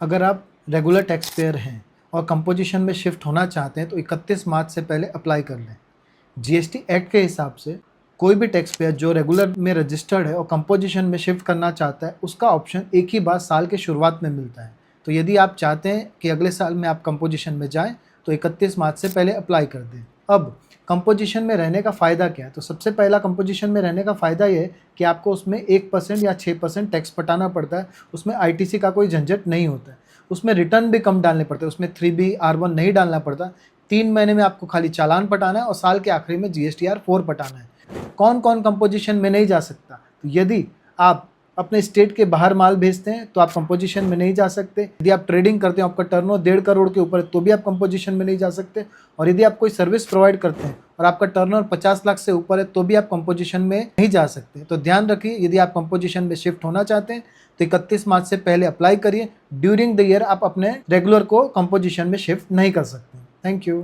अगर आप regular tax payer हैं और कंपोजिशन में शिफ्ट होना चाहते हैं तो 31 मार्च से पहले अप्लाई कर लें। जीएसटी एक्ट के हिसाब से कोई भी टैक्स पेयर जो रेगुलर में रजिस्टर्ड है और कंपोजिशन में शिफ्ट करना चाहता है, उसका ऑप्शन एक ही बार साल के शुरुआत में मिलता है। तो यदि आप चाहते हैं कि अगले साल में आप कंपोजिशन में जाएँ तो 31 मार्च से पहले अप्लाई कर दें। अब कंपोजिशन में रहने का फ़ायदा क्या है? तो सबसे पहला कंपोजिशन में रहने का फ़ायदा ये है कि आपको उसमें 1% या 6% टैक्स पटाना पड़ता है। उसमें आईटीसी का कोई झंझट नहीं होता है। उसमें रिटर्न भी कम डालने पड़ते हैं, उसमें 3B R1 नहीं डालना पड़ता। 3 महीने में आपको खाली चालान पटाना है और साल के आखिरी में जीएसटीआर 4 पटाना है। कौन-कौन कंपोजिशन में नहीं जा सकता? तो यदि आप अपने स्टेट के बाहर माल भेजते हैं तो आप कंपोजिशन में नहीं जा सकते। यदि आप ट्रेडिंग करते हैं, आपका टर्नओवर 1.5 करोड़ के ऊपर है तो भी आप कंपोजिशन में नहीं जा सकते। और यदि आप कोई सर्विस प्रोवाइड करते हैं और आपका टर्नओवर 50 लाख से ऊपर है तो भी आप कंपोजिशन में नहीं जा सकते। तो ध्यान रखिए, यदि आप कंपोजिशन में शिफ्ट होना चाहते हैं तो 31 मार्च से पहले अप्लाई करिए। ड्यूरिंग द ईयर आप अपने रेगुलर को कंपोजिशन में शिफ्ट नहीं कर सकते। Thank you.